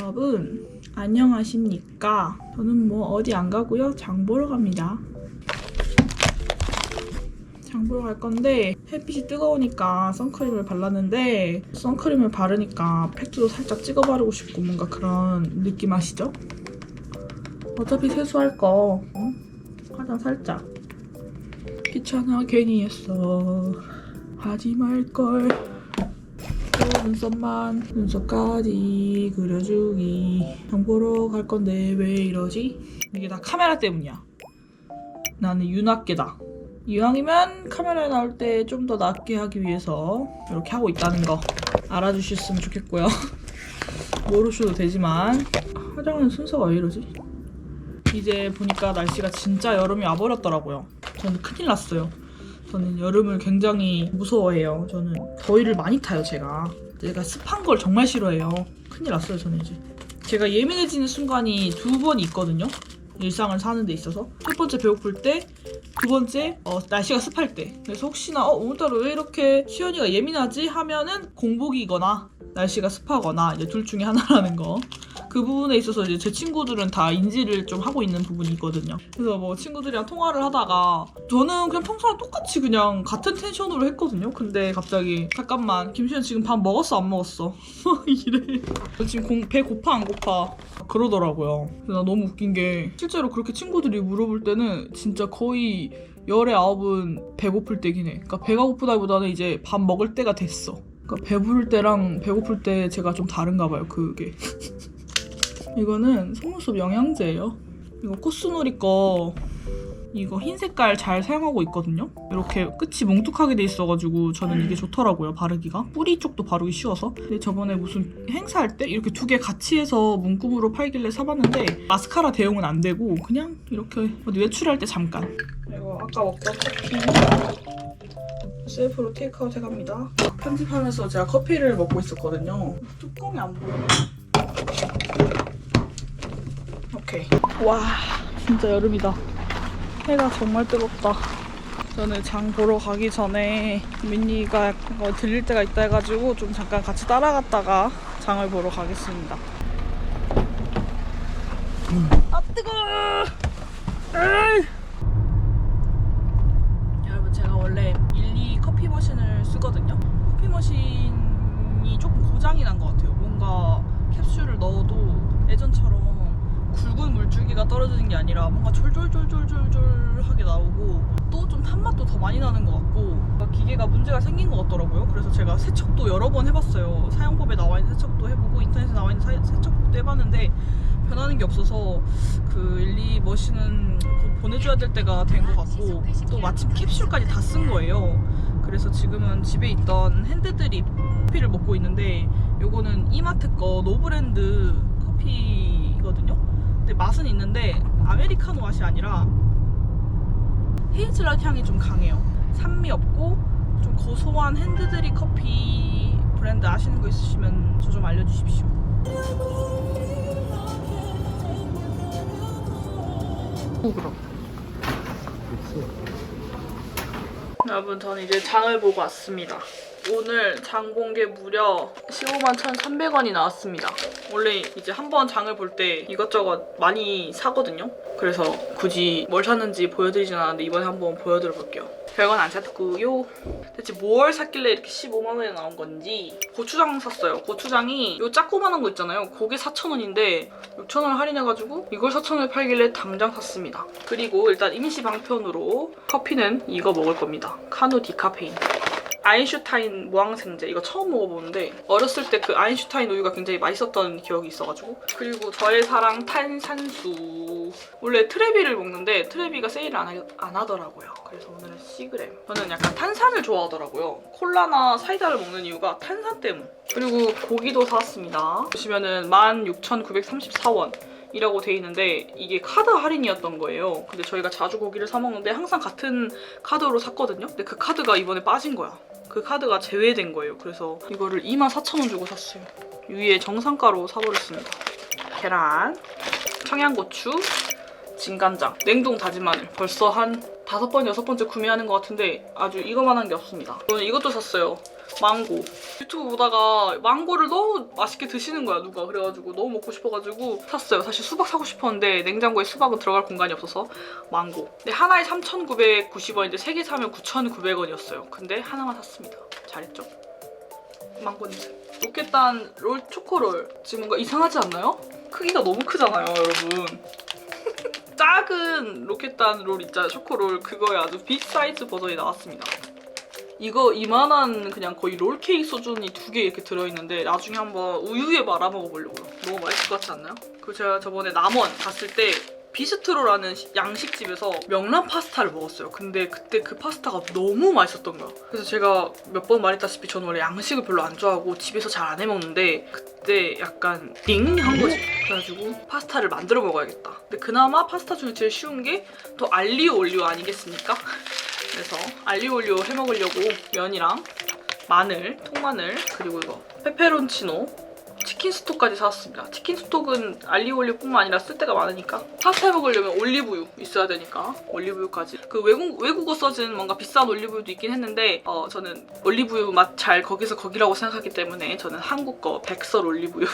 여러분 안녕하십니까? 저는 뭐 어디 안 가고요. 장 보러 갑니다. 장 보러 갈 건데 햇빛이 뜨거우니까 선크림을 발랐는데 선크림을 바르니까 팩도 살짝 찍어 바르고 싶고 뭔가 그런 느낌 아시죠? 어차피 세수할 거 화장 살짝 귀찮아 괜히 했어 하지 말걸. 눈썹까지 그려주기. 장 보러 갈 건데 왜 이러지? 이게 다 카메라 때문이야. 나는 윤학계다. 이왕이면 카메라에 나올 때 좀 더 낫게 하기 위해서 이렇게 하고 있다는 거 알아주셨으면 좋겠고요. 모르셔도 되지만 화장하는 순서가 왜 이러지? 이제 보니까 날씨가 진짜 여름이 와버렸더라고요. 저는 큰일 났어요. 저는 여름을 굉장히 무서워해요. 저는 더위를 많이 타요, 제가 습한 걸 정말 싫어해요. 큰일 났어요, 저는 이제. 제가 예민해지는 순간이 두 번 있거든요. 일상을 사는 데 있어서. 첫 번째 배고플 때, 두 번째 날씨가 습할 때. 그래서 혹시나 오늘따라 왜 이렇게 시연이가 예민하지? 하면은 공복이거나 날씨가 습하거나 이제 둘 중에 하나라는 거. 그 부분에 있어서 이제 제 친구들은 다 인지를 좀 하고 있는 부분이 있거든요. 그래서 뭐 친구들이랑 통화를 하다가 저는 그냥 평소랑 똑같이 그냥 같은 텐션으로 했거든요. 근데 갑자기 잠깐만 김시현 지금 밥 먹었어 안 먹었어? 이래. 지금 배 고파 안 고파? 그러더라고요. 그래서 나 너무 웃긴 게 실제로 그렇게 친구들이 물어볼 때는 진짜 거의 열의 아홉은 배고플 때긴 해. 그러니까 배가 고프다기보다는 이제 밥 먹을 때가 됐어. 그러니까 배부를 때랑 배고플 때 제가 좀 다른가 봐요. 그게. 이거는 속눈썹 영양제예요. 이거 코스놀이 거 이거 흰 색깔 잘 사용하고 있거든요. 이렇게 끝이 뭉툭하게 돼 있어가지고 저는 이게 좋더라고요, 바르기가. 뿌리 쪽도 바르기 쉬워서. 근데 저번에 무슨 행사할 때 이렇게 두 개 같이 해서 문구으로 팔길래 사봤는데 마스카라 대용은 안 되고 그냥 이렇게 어디 외출할 때 잠깐. 이거 아까 먹던 커피 셀프로 테이크아웃 해갑니다. 편집하면서 제가 커피를 먹고 있었거든요. 뚜껑이 안 보여요. 오케이. 와, 진짜 여름이다. 해가 정말 뜨겁다. 저는 장 보러 가기 전에 민니가 들릴 때가 있다 해가지고 좀 잠깐 같이 따라갔다가 장을 보러 가겠습니다. 아 뜨거워! 여러분 제가 원래 일리 커피 머신을 쓰거든요. 커피 머신이 조금 고장이 난 것 같아요. 뭔가 캡슐을 넣어도 예전처럼 굵은 물줄기가 떨어지는 게 아니라 뭔가 졸졸졸졸졸졸하게 나오고 또 좀 탄맛도 더 많이 나는 것 같고 기계가 문제가 생긴 것 같더라고요. 그래서 제가 세척도 여러 번 해봤어요. 사용법에 나와 있는 세척도 해보고 인터넷에 나와 있는 세척도 해봤는데 변하는 게 없어서 그 일리 머신은 곧 보내줘야 될 때가 된 것 같고 또 마침 캡슐까지 다 쓴 거예요. 그래서 지금은 집에 있던 핸드드립 커피를 먹고 있는데 요거는 이마트 거 노브랜드 커피거든요. 근데 맛은 있는데 아메리카노 맛이 아니라 헤이즐넛 향이 좀 강해요. 산미 없고 좀 고소한 핸드드립 커피 브랜드 아시는 거 있으시면 저 좀 알려주십시오. 그럼. 여러분 저는 이제 장을 보고 왔습니다. 오늘 장 본 게 무려 15만 1,300원이 나왔습니다. 원래 이제 한번 장을 볼 때 이것저것 많이 사거든요. 그래서 굳이 뭘 샀는지 보여드리진 않았는데 이번에 한번 보여드려 볼게요. 별건 안 샀고요. 대체 뭘 샀길래 이렇게 15만 원에 나온 건지. 고추장 샀어요. 고추장이 요 작고만한 거 있잖아요. 그게 4,000원인데 6,000원 할인해가지고 이걸 4,000원에 팔길래 당장 샀습니다. 그리고 일단 임시 방편으로 커피는 이거 먹을 겁니다. 카누 디카페인. 아인슈타인 무항생제 이거 처음 먹어보는데 어렸을 때 그 아인슈타인 우유가 굉장히 맛있었던 기억이 있어가지고. 그리고 저의 사랑 탄산수. 원래 트레비를 먹는데 트레비가 세일을 안 하더라고요. 그래서 오늘은 시그램. 저는 약간 탄산을 좋아하더라고요. 콜라나 사이다를 먹는 이유가 탄산 때문. 그리고 고기도 사왔습니다. 보시면은 16,934원 이라고 돼 있는데 이게 카드 할인이었던 거예요. 근데 저희가 자주 고기를 사 먹는데 항상 같은 카드로 샀거든요. 근데 그 카드가 이번에 빠진 거야. 그 카드가 제외된 거예요. 그래서 이거를 24,000원 주고 샀어요. 위에 정상가로 사버렸습니다. 계란, 청양고추, 진간장, 냉동 다진 마늘. 벌써 한 5번, 6번째 구매하는 것 같은데 아주 이거만한 게 없습니다. 저는 이것도 샀어요. 망고. 유튜브 보다가 망고를 너무 맛있게 드시는 거야, 누가. 그래가지고 너무 먹고 싶어가지고 샀어요. 사실 수박 사고 싶었는데 냉장고에 수박은 들어갈 공간이 없어서 망고. 근데 하나에 3,990원인데 3개 사면 9,900원이었어요. 근데 하나만 샀습니다. 잘했죠? 망고 냄새. 로켓단 롤 초코롤. 지금 뭔가 이상하지 않나요? 크기가 너무 크잖아요, 여러분. 작은 로켓단 롤 있잖아요, 초코롤. 그거에 아주 빅 사이즈 버전이 나왔습니다. 이거 이만한 그냥 거의 롤케이크 수준이 2개 이렇게 들어있는데 나중에 한번 우유에 말아 먹어보려고요. 너무 맛있을 것 같지 않나요? 그리고 제가 저번에 남원 갔을 때 비스트로라는 양식집에서 명란 파스타를 먹었어요. 근데 그때 그 파스타가 너무 맛있었던 거야. 그래서 제가 몇 번 말했다시피 저는 원래 양식을 별로 안 좋아하고 집에서 잘 안 해먹는데 그때 약간 띵 한 거지. 그래가지고 파스타를 만들어 먹어야겠다. 근데 그나마 파스타 중에 제일 쉬운 게 또 알리오 올리오 아니겠습니까? 그래서 알리오 올리오 해먹으려고 면이랑 마늘, 통마늘, 그리고 이거 페페론치노, 치킨 스톡까지 사왔습니다. 치킨 스톡은 알리오 올리오뿐만 아니라 쓸 데가 많으니까 파스타 해먹으려면 올리브유 있어야 되니까 올리브유까지. 그 외국어 써진 뭔가 비싼 올리브유도 있긴 했는데 저는 올리브유 맛 잘 거기서 거기라고 생각하기 때문에 저는 한국 거 백설 올리브유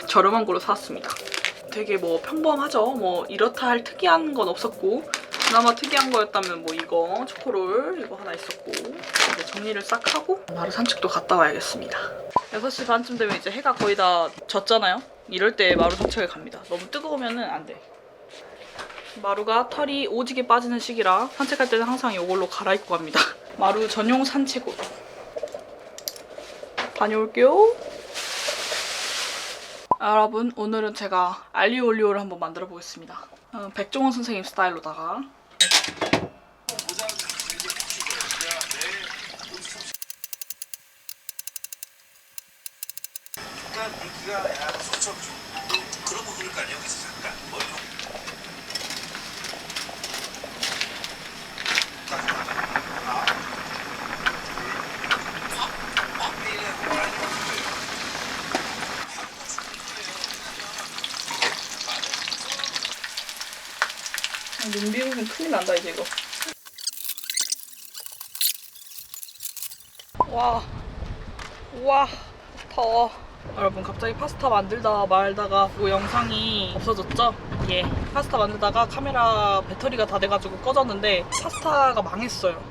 저렴한 걸로 사왔습니다. 되게 뭐 평범하죠. 뭐 이렇다 할 특이한 건 없었고 그나마 특이한 거였다면 뭐 이거 초코롤 이거 하나 있었고 이제 정리를 싹 하고 마루 산책도 갔다 와야겠습니다. 6시 반쯤 되면 이제 해가 거의 다 졌잖아요. 이럴 때 마루 산책을 갑니다. 너무 뜨거우면은 안 돼. 마루가 털이 오지게 빠지는 시기라 산책할 때는 항상 이걸로 갈아입고 갑니다. 마루 전용 산책으로 다녀올게요. 여러분, 오늘은 제가 알리오 올리오를 한번 만들어 보겠습니다. 백종원 선생님 스타일로다가 그런 부분을 여기서 잠깐 눈 비우면 큰일 난다 이제 이거. 와 더워. 여러분 갑자기 파스타 만들다 말다가 그 영상이 없어졌죠? 예. 파스타 만들다가 카메라 배터리가 다 돼가지고 꺼졌는데 파스타가 망했어요.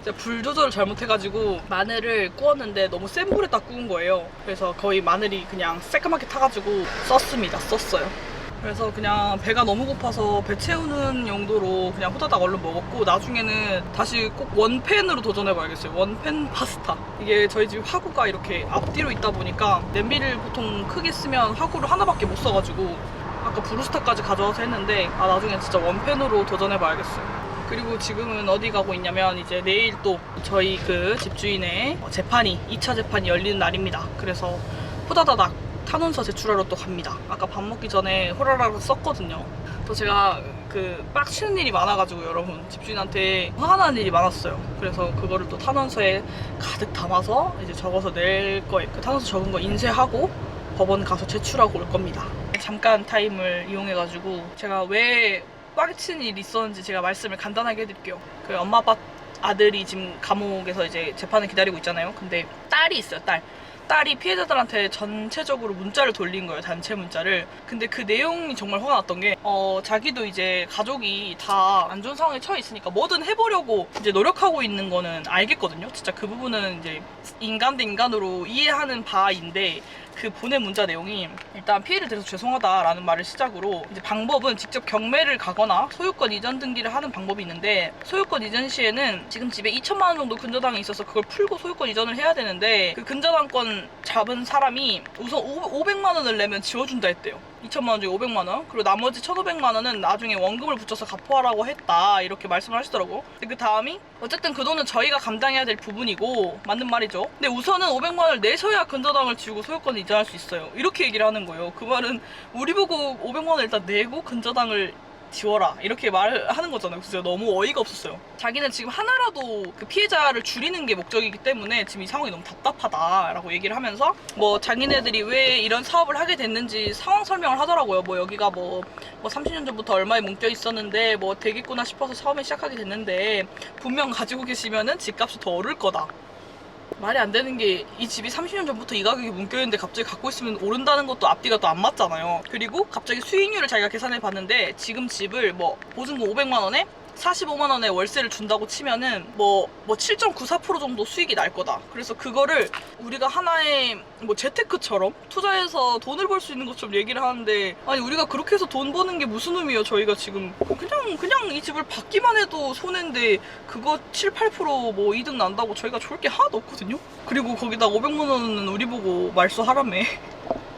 제가 불 조절을 잘못해가지고 마늘을 구웠는데 너무 센 불에다 구운 거예요. 그래서 거의 마늘이 그냥 새까맣게 타가지고 썼어요. 그래서 그냥 배가 너무 고파서 배 채우는 용도로 그냥 후다닥 얼른 먹었고 나중에는 다시 꼭 원팬으로 도전해봐야겠어요. 원팬 파스타. 이게 저희 집 화구가 이렇게 앞뒤로 있다 보니까 냄비를 보통 크게 쓰면 화구를 하나밖에 못 써가지고 아까 브루스타까지 가져와서 했는데 나중에 진짜 원팬으로 도전해봐야겠어요. 그리고 지금은 어디 가고 있냐면 이제 내일 또 저희 그 집주인의 재판이 2차 재판이 열리는 날입니다. 그래서 후다다닥 탄원서 제출하러 또 갑니다. 아까 밥 먹기 전에 호라라로 썼거든요. 또 제가 그 빡치는 일이 많아가지고 여러분 집주인한테 화가 나는 일이 많았어요. 그래서 그거를 또 탄원서에 가득 담아서 이제 적어서 낼 거예요. 그 탄원서 적은 거 인쇄하고 법원 가서 제출하고 올 겁니다. 잠깐 타임을 이용해가지고 제가 왜 빡치는 일이 있었는지 제가 말씀을 간단하게 해드릴게요. 그 엄마 아빠 아들이 지금 감옥에서 이제 재판을 기다리고 있잖아요. 근데 딸이 있어요. 딸이 피해자들한테 전체적으로 문자를 돌린 거예요. 단체 문자를. 근데 그 내용이 정말 화가 났던 게 자기도 이제 가족이 다 안 좋은 상황에 처해 있으니까 뭐든 해보려고 이제 노력하고 있는 거는 알겠거든요. 진짜 그 부분은 이제 인간 대 인간으로 이해하는 바인데 그 보낸 문자 내용이 일단 피해를 드려서 죄송하다라는 말을 시작으로 이제 방법은 직접 경매를 가거나 소유권 이전 등기를 하는 방법이 있는데 소유권 이전 시에는 지금 집에 2천만 원 정도 근저당이 있어서 그걸 풀고 소유권 이전을 해야 되는데 그 근저당권 잡은 사람이 우선 500만 원을 내면 지워준다 했대요. 2천만 원 중에 500만 원 그리고 나머지 1,500만 원은 나중에 원금을 붙여서 갚아라고 했다 이렇게 말씀을 하시더라고. 근데 그 다음이 어쨌든 그 돈은 저희가 감당해야 될 부분이고 맞는 말이죠. 근데 우선은 500만 원을 내셔야 근저당을 지우고 소유권을 이전할 수 있어요. 이렇게 얘기를 하는 거예요. 그 말은 우리 보고 500만 원을 일단 내고 근저당을 지워라 이렇게 말하는 거잖아요. 그래서 너무 어이가 없었어요. 자기는 지금 하나라도 그 피해자를 줄이는 게 목적이기 때문에 지금 이 상황이 너무 답답하다라고 얘기를 하면서 뭐 자기네들이 왜 이런 사업을 하게 됐는지 상황 설명을 하더라고요. 뭐 여기가 뭐 30년 전부터 얼마에 뭉겨 있었는데 뭐 되겠구나 싶어서 처음에 시작하게 됐는데 분명 가지고 계시면은 집값이 더 오를 거다. 말이 안 되는 게 이 집이 30년 전부터 이 가격이 묶여있는데 갑자기 갖고 있으면 오른다는 것도 앞뒤가 또 안 맞잖아요. 그리고 갑자기 수익률을 자기가 계산해 봤는데 지금 집을 뭐 보증금 500만 원에 45만 원에 월세를 준다고 치면은 뭐 7.94% 정도 수익이 날 거다. 그래서 그거를 우리가 하나의 뭐 재테크처럼 투자해서 돈을 벌 수 있는 것처럼 얘기를 하는데, 아니 우리가 그렇게 해서 돈 버는 게 무슨 의미예요? 저희가 지금 그냥 이 집을 받기만 해도 손해인데 그거 7, 8% 이득 난다고 저희가 좋을 게 하나도 없거든요. 그리고 거기다 500만 원은 우리 보고 말소하라며.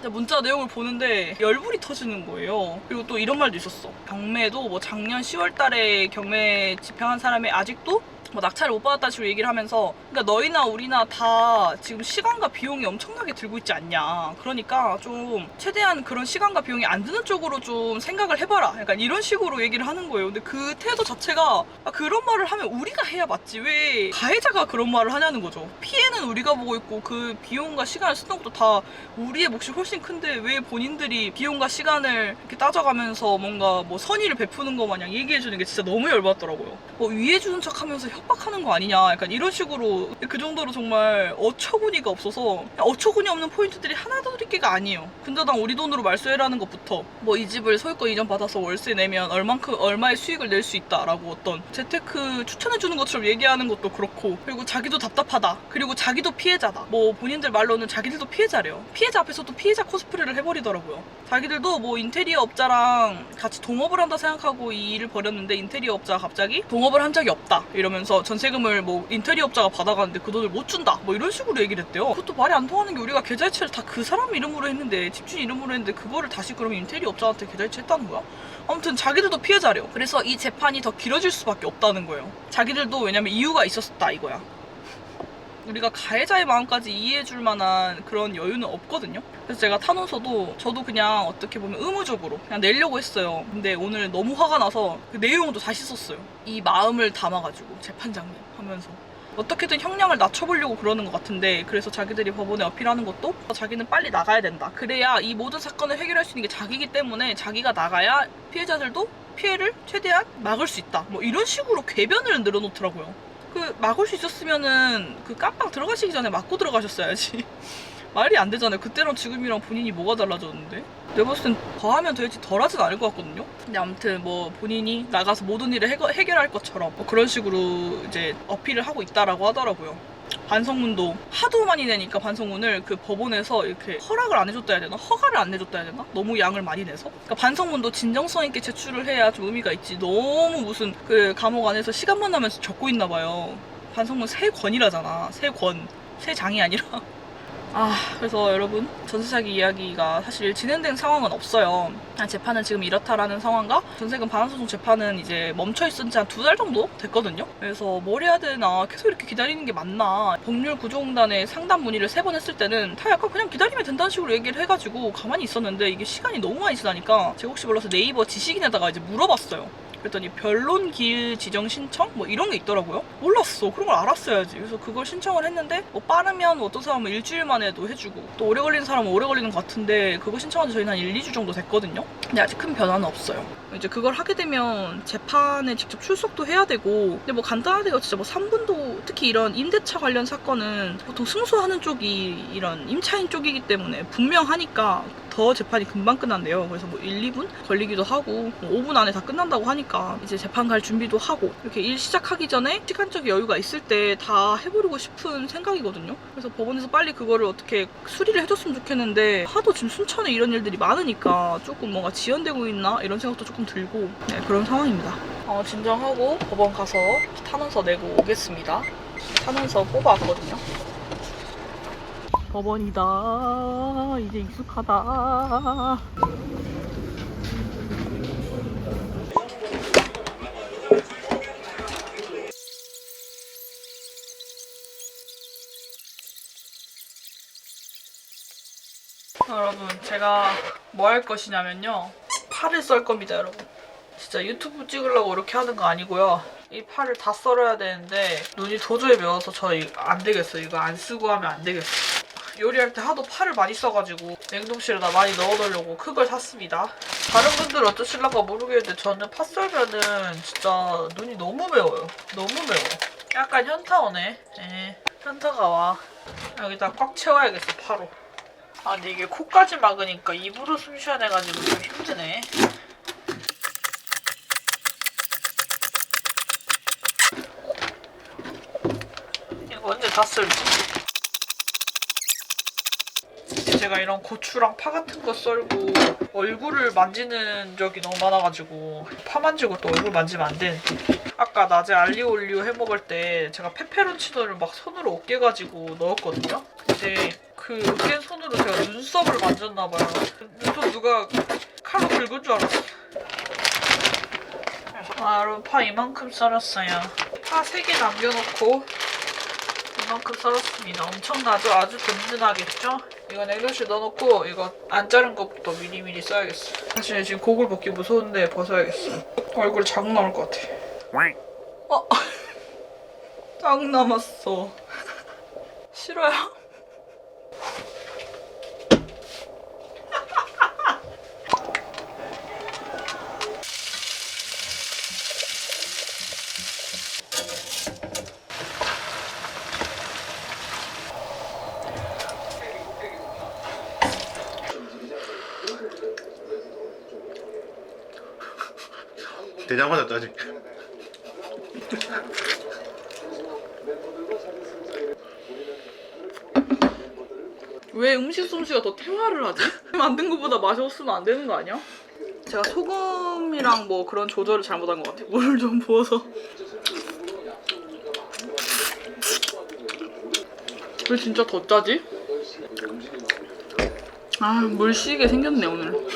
문자 내용을 보는데 열불이 터지는 거예요. 그리고 또 이런 말도 있었어. 경매도 뭐 작년 10월 달에 경매 집행한 사람이 아직도 뭐 낙찰을 못 받았다 식으로 얘기를 하면서, 그러니까 너희나 우리나 다 지금 시간과 비용이 엄청나게 들고 있지 않냐. 그러니까 좀 최대한 그런 시간과 비용이 안 드는 쪽으로 좀 생각을 해봐라. 약간 이런 식으로 얘기를 하는 거예요. 근데 그 태도 자체가 그런 말을 하면 우리가 해야 맞지. 왜 가해자가 그런 말을 하냐는 거죠. 피해는 우리가 보고 있고 그 비용과 시간을 쓰는 것도 다 우리의 몫이 훨씬 큰데 왜 본인들이 비용과 시간을 이렇게 따져가면서 뭔가 뭐 선의를 베푸는 거 마냥 얘기해주는 게 진짜 너무 열받더라고요. 뭐 위해주는 척하면서 협박하는 거 아니냐, 약간 이런 식으로. 그 정도로 정말 어처구니가 없어서, 어처구니 없는 포인트들이 하나도 드릴 게 아니에요. 근저당 우리 돈으로 말소해라는 것부터 뭐 이 집을 소유권 이전 받아서 월세 내면 얼마의 수익을 낼 수 있다라고 어떤 재테크 추천해주는 것처럼 얘기하는 것도 그렇고, 그리고 자기도 답답하다, 그리고 자기도 피해자다, 뭐 본인들 말로는 자기들도 피해자래요. 피해자 앞에서 또 피해자 코스프레를 해버리더라고요. 자기들도 뭐 인테리어 업자랑 같이 동업을 한다 생각하고 이 일을 벌였는데 인테리어 업자가 갑자기 동업을 한 적이 없다 이러면서 전세금을 뭐 인테리어 업자가 받아가는데 그 돈을 못 준다 뭐 이런 식으로 얘기를 했대요. 그것도 말이 안 통하는 게, 우리가 계좌이체를 다 그 사람 이름으로 했는데, 집주인 이름으로 했는데 그거를 다시 그러면 인테리어 업자한테 계좌이체 했다는 거야? 아무튼 자기들도 피해자래요. 그래서 이 재판이 더 길어질 수밖에 없다는 거예요. 자기들도 왜냐면 이유가 있었다 이거야. 우리가 가해자의 마음까지 이해해줄 만한 그런 여유는 없거든요. 그래서 제가 탄원서도 저도 그냥 어떻게 보면 의무적으로 그냥 내려고 했어요. 근데 오늘 너무 화가 나서 그 내용도 다시 썼어요. 이 마음을 담아가지고 재판장님 하면서 어떻게든 형량을 낮춰보려고 그러는 것 같은데, 그래서 자기들이 법원에 어필하는 것도 자기는 빨리 나가야 된다. 그래야 이 모든 사건을 해결할 수 있는 게 자기이기 때문에 자기가 나가야 피해자들도 피해를 최대한 막을 수 있다. 뭐 이런 식으로 궤변을 늘어놓더라고요. 그 막을 수 있었으면은 그 깜빵 들어가시기 전에 막고 들어가셨어야지. 말이 안 되잖아요. 그때랑 지금이랑 본인이 뭐가 달라졌는데? 내가 봤을 땐 더하면 더했지 덜하진 않을 것 같거든요. 근데 아무튼 뭐 본인이 나가서 모든 일을 해결할 것처럼 뭐 그런 식으로 이제 어필을 하고 있다라고 하더라고요. 반성문도 하도 많이 내니까 반성문을 그 법원에서 이렇게 허락을 안 해줬다 해야 되나? 허가를 안 해줬다 해야 되나? 너무 양을 많이 내서? 그러니까 반성문도 진정성 있게 제출을 해야 좀 의미가 있지. 너무 무슨 그 감옥 안에서 시간만 나면서 적고 있나 봐요. 반성문 3권이라잖아. 3권. 3장이 아니라. 그래서 여러분, 전세 사기 이야기가 사실 진행된 상황은 없어요. 재판은 지금 이렇다라는 상황과 전세금 반환소송 재판은 이제 멈춰있은 지 한 2달 정도 됐거든요. 그래서 뭘 해야 되나, 계속 이렇게 기다리는 게 맞나. 법률구조공단에 상담 문의를 3번 했을 때는 다 약간 그냥 기다리면 된다는 식으로 얘기를 해가지고 가만히 있었는데, 이게 시간이 너무 많이 지나니까 제가 혹시 몰라서 네이버 지식인에다가 이제 물어봤어요. 그랬더니 변론 기일 지정 신청? 뭐 이런 게 있더라고요. 몰랐어. 그런 걸 알았어야지. 그래서 그걸 신청을 했는데 뭐 빠르면 어떤 사람은 일주일 만에도 해주고, 또 오래 걸리는 사람은 오래 걸리는 것 같은데, 그거 신청한 지 저희는 한 1, 2주 정도 됐거든요. 근데 아직 큰 변화는 없어요. 이제 그걸 하게 되면 재판에 직접 출석도 해야 되고, 근데 뭐 간단하게요. 진짜 뭐 3분도, 특히 이런 임대차 관련 사건은 보통 승소하는 쪽이 이런 임차인 쪽이기 때문에 분명하니까 더 재판이 금방 끝난대요. 그래서 뭐 1, 2분 걸리기도 하고, 뭐 5분 안에 다 끝난다고 하니까 이제 재판 갈 준비도 하고, 이렇게 일 시작하기 전에 시간적 여유가 있을 때 다 해버리고 싶은 생각이거든요. 그래서 법원에서 빨리 그거를 어떻게 수리를 해줬으면 좋겠는데, 하도 지금 순천에 이런 일들이 많으니까 조금 뭔가 지연되고 있나 이런 생각도 조금 들고, 네, 그런 상황입니다. 진정하고 법원 가서 탄원서 내고 오겠습니다. 탄원서 뽑아왔거든요. 법원이다. 이제 익숙하다. 여러분, 제가 뭐 할 것이냐면요, 파를 썰 겁니다. 여러분, 진짜 유튜브 찍으려고 이렇게 하는 거 아니고요. 이 파를 다 썰어야 되는데 눈이 도저히 매워서 저희 안 되겠어요. 이거 안 쓰고 하면 안 되겠어요. 요리할 때 하도 파를 많이 써가지고 냉동실에다 많이 넣어놓으려고 큰 걸 샀습니다. 다른 분들은 어떠실런가 모르겠는데 저는 파 썰면은 진짜 눈이 너무 매워요. 너무 매워. 약간 현타 오네. 현타가 와. 여기다 꽉 채워야겠어, 파로. 아, 근데 이게 코까지 막으니까 입으로 숨 쉬어야 돼가지고 좀 힘드네. 이거 언제 다 쓸지? 제가 이런 고추랑 파 같은 거 썰고 얼굴을 만지는 적이 너무 많아가지고 파 만지고 또 얼굴 만지면 안 되는데, 아까 낮에 알리올리오 해먹을 때 제가 페페론치노를 막 손으로 으깨가지고 넣었거든요? 근데 그 으깬 손으로 제가 눈썹을 만졌나봐요. 눈썹 누가 칼로 긁은 줄 알았어. 아, 여러분, 파 이만큼 썰었어요. 파 3개 남겨놓고 이만큼 썰었습니다. 엄청나죠? 아주 든든하겠죠? 이건 액젓을 넣어놓고 이거 안 자른 것부터 미리미리 써야겠어. 사실 지금 고글 벗기 무서운데 벗어야겠어. 얼굴 장 나올 것 같아. 어? 장 남았어. 싫어요? 대장 맞았다 아직. 왜 음식 솜씨가 더 퇴화를 하지? 만든 것보다 맛이 없으면 안 되는 거 아니야? 제가 소금이랑 뭐 그런 조절을 잘못한 것 같아요. 물을 좀 부어서. 왜 진짜 더 짜지? 아, 물 시게 생겼네 오늘.